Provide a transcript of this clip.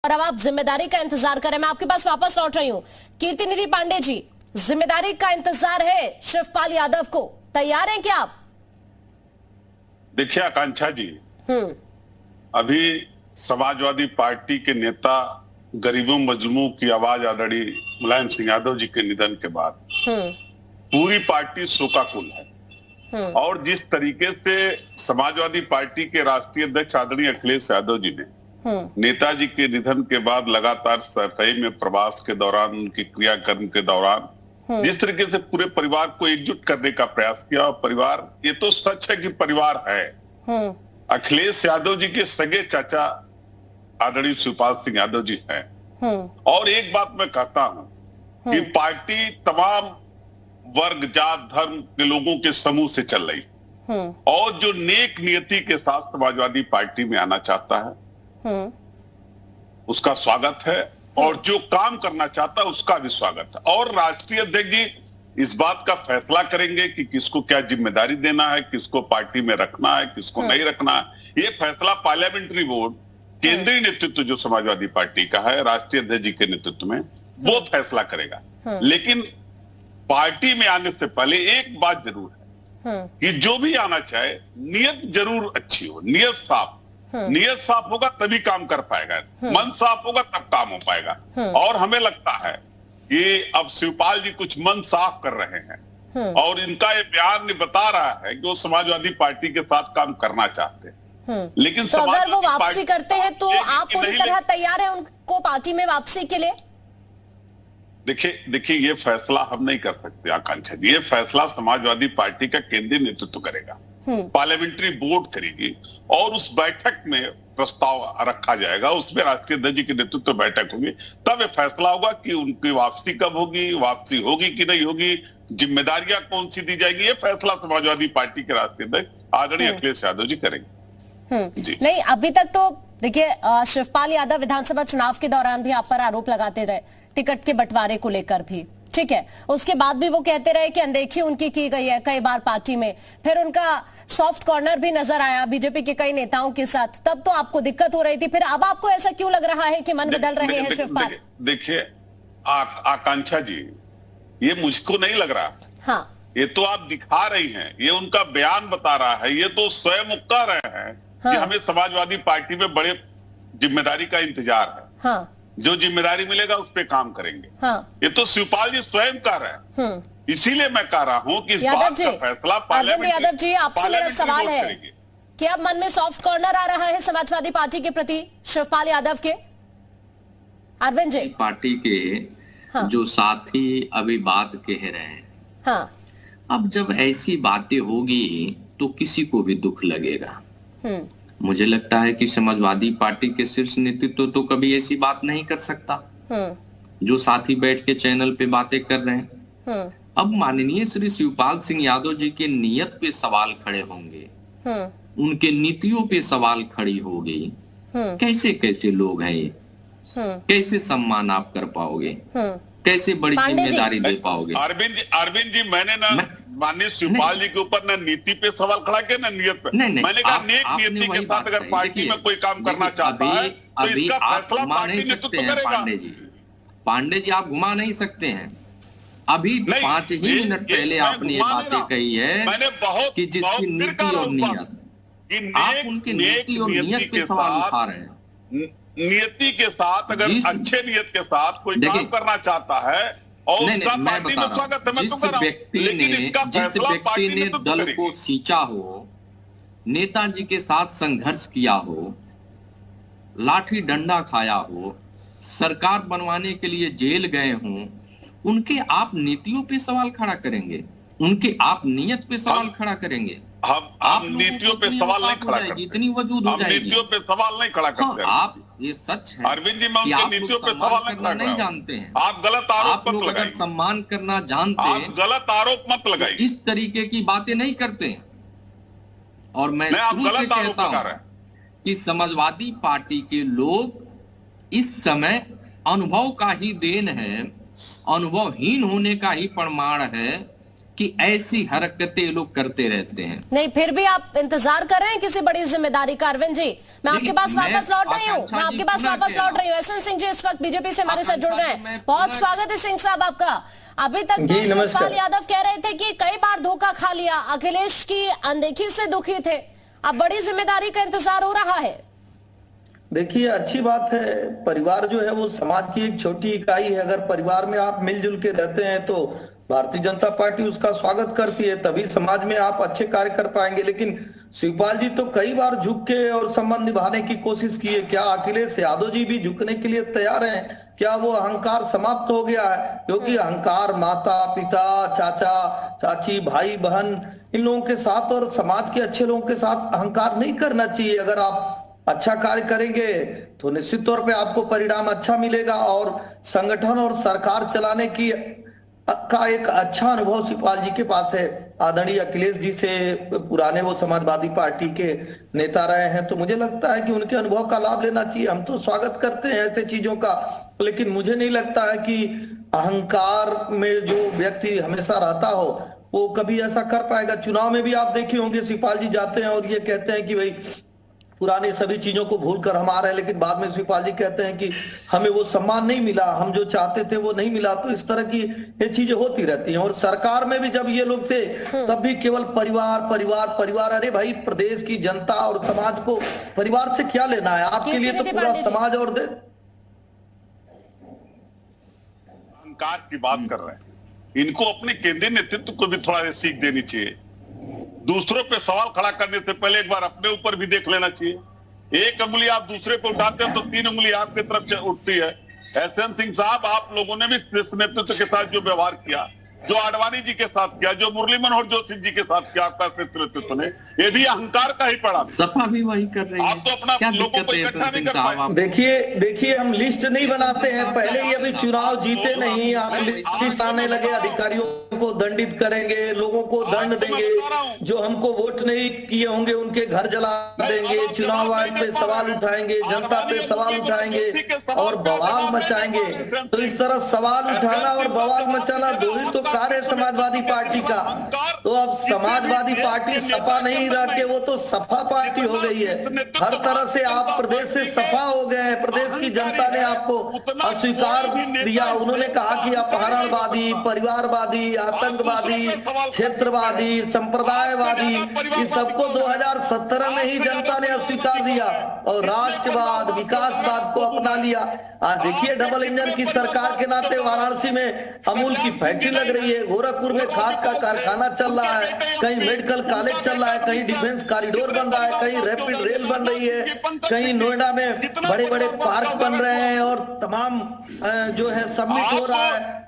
और अब आप जिम्मेदारी का इंतजार करें। मैं आपके पास वापस लौट रही हूं। कीर्ति निधि पांडे जी, जिम्मेदारी का इंतजार है शिवपाल यादव को, तैयार हैं क्या आप? देखिए आकांक्षा जी, अभी समाजवादी पार्टी के नेता गरीबों मजलूमों की आवाज आदरणीय मुलायम सिंह यादव जी के निधन के बाद पूरी पार्टी शोकाकुल है। और जिस तरीके से समाजवादी पार्टी के राष्ट्रीय अध्यक्ष आदरणीय अखिलेश यादव जी ने नेताजी के निधन के बाद लगातार सफाई में प्रवास के दौरान, उनके क्रियाकर्म के दौरान जिस तरीके से पूरे परिवार को एकजुट करने का प्रयास किया, और परिवार, ये तो सच है कि परिवार है। अखिलेश यादव जी के सगे चाचा आदरणीय शिवपाल सिंह यादव जी हैं। और एक बात मैं कहता हूं कि पार्टी तमाम वर्ग, जात, धर्म के लोगों के समूह से चल रही, और जो नेक नियति के साथ समाजवादी पार्टी में आना चाहता है उसका स्वागत है, और जो काम करना चाहता है उसका भी स्वागत है। और राष्ट्रीय अध्यक्ष जी इस बात का फैसला करेंगे कि किसको क्या जिम्मेदारी देना है, किसको पार्टी में रखना है, किसको नहीं रखना है। ये फैसला पार्लियामेंट्री बोर्ड, केंद्रीय नेतृत्व जो समाजवादी पार्टी का है, राष्ट्रीय अध्यक्ष जी के नेतृत्व में, वो फैसला करेगा। लेकिन पार्टी में आने से पहले एक बात जरूर है कि जो भी आना चाहे नियत जरूर अच्छी हो, नियत साफ। नियत साफ होगा तभी काम कर पाएगा, मन साफ होगा तब काम हो पाएगा। और हमें लगता है कि अब शिवपाल जी कुछ मन साफ कर रहे हैं, और इनका ये बयान बता रहा है कि वो समाजवादी पार्टी के साथ काम करना चाहते हैं। लेकिन तो अगर वो वापसी करते हैं तो आप पूरी तरह तैयार हैं उनको पार्टी में वापसी के लिए? देखिए ये फैसला हम नहीं कर सकते आकांक्षा जी, ये फैसला समाजवादी पार्टी का केंद्रीय नेतृत्व करेगा, पार्लियामेंट्री बोर्ड करेगी, और उस बैठक में प्रस्ताव रखा जाएगा, उसमें राष्ट्रीय अध्यक्ष जी के नेतृत्व बैठक होगी, तब ये फैसला होगा कि उनकी वापसी कब होगी, वापसी होगी कि नहीं होगी, जिम्मेदारियां कौन सी दी जाएगी। ये फैसला समाजवादी पार्टी के राष्ट्रीय अध्यक्ष आदरणीय अखिलेश यादव जी करेंगे। जी नहीं, अभी तक तो देखिए शिवपाल यादव विधानसभा चुनाव के दौरान भी आप पर आरोप लगाते रहे टिकट के बंटवारे को लेकर भी, ठीक है। उसके बाद भी वो कहते रहे कि अनदेखी उनकी की गई है कई बार पार्टी में, फिर उनका सॉफ्ट कॉर्नर भी नजर आया बीजेपी के कई नेताओं के साथ, तब तो आपको दिक्कत हो रही थी, फिर अब आपको ऐसा क्यों लग रहा है कि मन बदल रहे हैं शिवपाल? देखिए आकांक्षा जी, ये मुझको नहीं लग रहा। हाँ, ये तो आप दिखा रही हैं, ये उनका बयान बता रहा है, ये तो स्वयं कह रहे हैं कि हमें समाजवादी पार्टी में बड़े जिम्मेदारी का इंतजार है। हाँ, जो जिम्मेदारी मिलेगा उस पे काम करेंगे। हाँ, ये तो शिवपाल जी स्वयं कह रहे हैं। इसीलिए मैं कह रहा हूं कि इस बात का फैसला अरविंद यादव जी, आपसे मेरा सवाल है कि अब मन में सॉफ्ट कॉर्नर आ रहा है समाजवादी पार्टी के प्रति शिवपाल यादव के? अरविंद जी, पार्टी के जो साथी अभी बात कह रहे हैं, हाँ, अब जब ऐसी बातें होगी तो किसी को भी दुख लगेगा। मुझे लगता है कि समाजवादी पार्टी के शीर्ष नेतृत्व तो कभी ऐसी बात नहीं कर सकता जो साथी बैठ के चैनल पे बातें कर रहे हैं। अब माननीय श्री शिवपाल सिंह यादव जी के नियत पे सवाल खड़े होंगे, उनके नीतियों पे सवाल खड़ी होगी। कैसे कैसे लोग हैं ये, कैसे सम्मान आप कर पाओगे, कैसे बड़ी जिम्मेदारी दे पाओगे? अरविंद जी, मैंने ना माननीय शिवपाल जी के ऊपर ना नीति पे सवाल खड़ा किया ना नियत पे। मैंने कहा नेक नियति के साथ अगर पार्टी में कोई काम करना चाहता है तो इसका फैसला पार्टी नेतृत्व करेगा। पांडे जी, आप घुमा नहीं सकते हैं। अभी 5 ही मिनट पहले आपने ये बातें कही है कि जिसकी नीति और नियत, आप उनके नीति और नियत पे सवाल उठा रहे हैं। नियति के साथ, अगर अच्छे नियत के साथ कोई काम करना चाहता है और उसका पार्टी में स्वागत है, मैं तो कह रहा हूं, जिस व्यक्ति ने दल को सींचा हो, नेताजी के साथ संघर्ष किया हो, लाठी डंडा खाया हो, सरकार बनवाने के लिए जेल गए हों, उनके आप नीतियों पे सवाल खड़ा करेंगे, उनके आप नियत पे सवाल खड़ा करेंगे। हम नीतियों पे सवाल नहीं खड़ा करते, इतनी वजूद हो जाएगी। नीतियों पे सवाल नहीं खड़ा करते। आप, ये सच है अरविंद जी, मैं उनकी नीतियों पे सवाल नहीं जानते हैं। आप गलत आरोप मत लगाइए। सम्मान करना जानते हैं, आप गलत आरोप मत लगाइए। इस तरीके की बातें नहीं करते हैं। और मैं शुरू से कहता हूं कि समाजवादी पार्टी के लोग इस समय अनुभव का ही देन है, अनुभवहीन होने का ही प्रमाण है कि ऐसी हरकतें ये लोग करते रहते हैं। नहीं, फिर भी आप इंतजार कर रहे हैं किसी बड़ी जिम्मेदारी का। अरविंद जी, मैं आपके पास वापस लौट रही हूँ, एहसन सिंह जी इस वक्त बीजेपी से हमारे साथ जुड़ गए हैं। बहुत स्वागत है सिंह साहब आपका। अभी तक तो शिवपाल यादव कह रहे थे कि कई बार धोखा खा लिया, अखिलेश की अनदेखी से दुखी थे, अब बड़ी जिम्मेदारी का इंतजार हो रहा है। देखिए, अच्छी बात है, परिवार जो है वो समाज की एक छोटी इकाई है। अगर परिवार में आप मिलजुल के रहते हैं तो भारतीय जनता पार्टी उसका स्वागत करती है, तभी समाज में आप अच्छे कार्य कर पाएंगे। लेकिन शिवपाल जी तो कई बार झुक के और संबंध निभाने की कोशिश की है। क्या अखिलेश यादव जी भी झुकने के लिए तैयार हैं? क्या वो अहंकार समाप्त हो गया है? क्योंकि अहंकार माता पिता, चाचा चाची, भाई बहन, इन लोगों के साथ और समाज के अच्छे लोगों के साथ अहंकार नहीं करना चाहिए। अगर आप अच्छा कार्य करेंगे तो निश्चित तौर पे आपको परिणाम अच्छा मिलेगा और संगठन और सरकार चलाने की का एक अच्छा अनुभव शिवपाल जी के पास है। आदरणीय अखिलेश जी से पुराने वो समाजवादी पार्टी के नेता रहे हैं, तो मुझे लगता है कि उनके अनुभव का लाभ लेना चाहिए। हम तो स्वागत करते हैं ऐसे चीजों का, लेकिन मुझे नहीं लगता है कि अहंकार में जो व्यक्ति हमेशा रहता हो वो कभी ऐसा कर पाएगा। चुनाव में भी आप देखे होंगे शिवपाल जी जाते हैं और ये कहते हैं कि भाई पुरानी सभी चीजों को भूलकर हम आ रहे हैं, लेकिन बाद में शिवपाल जी कहते हैं कि हमें वो सम्मान नहीं मिला, हम जो चाहते थे वो नहीं मिला। तो इस तरह की ये चीजें होती रहती हैं। और सरकार में भी जब ये लोग थे तब भी केवल परिवार परिवार परिवार। अरे भाई, प्रदेश की जनता और समाज को परिवार से क्या लेना है? आपके लिए तो पूरा समाज और देश। अहंकार की बात कर रहे हैं, इनको अपने केंद्रीय नेतृत्व को भी थोड़ा सीख देनी चाहिए। दूसरों पे सवाल खड़ा करने से पहले एक बार अपने ऊपर भी देख लेना चाहिए। एक उंगली आप दूसरे पे उठाते हैं तो 3 उंगली आपकी तरफ से उठती है। एहसन सिंह साहब, आप लोगों ने भी नेतृत्व के साथ जो व्यवहार किया, जो आडवाणी जी के साथ किया, जो मुरली मनोहर जोशी जी के साथ किया आपका नेतृत्व ने, ये भी अहंकार का ही पड़ा। सपा भी वही कर रही है। आप तो अपना क्या लोगों को इकट्ठा नहीं कर पाए। देखिए हम लिस्ट नहीं बनाते हैं, पहले ही अभी चुनाव जीते नहीं, आप लिस्ट आने लगे, अधिकारियों को दंडित करेंगे, लोगों को दंड देंगे, जो हमको वोट नहीं किए होंगे उनके घर जला देंगे, चुनाव आयोग पे सवाल उठाएंगे, जनता पे सवाल उठाएंगे और बवाल मचाएंगे। तो इस तरह सवाल उठाना और बवाल मचाना दो ही तो कार्य समाजवादी पार्टी का। तो अब समाजवादी पार्टी सपा नहीं रह के वो तो सपा पार्टी हो गई है। हर तरह से आप प्रदेश से सपा हो गए हैं। प्रदेश की जनता ने आपको अस्वीकार दिया। उन्होंने कहा कि अपहरणवादी, परिवारवादी, आतंकवादी, क्षेत्रवादी, संप्रदायवादी, इस सबको 2017 में ही जनता ने अस्वीकार दिया और राष्ट्रवाद, विकासवाद को अपना लिया। आज देखिए, डबल इंजन की सरकार के नाते वाराणसी में अमूल की फैक्ट्री लग रही है, गोरखपुर में खाद का कारखाना चल रहा है, कहीं मेडिकल कॉलेज चल रहा है, कहीं डिफेंस कॉरिडोर बन रहा है, कहीं रैपिड रेल बन रही है, कहीं नोएडा में बड़े बड़े पार्क बन रहे हैं और तमाम जो है सबमिट हो रहा है।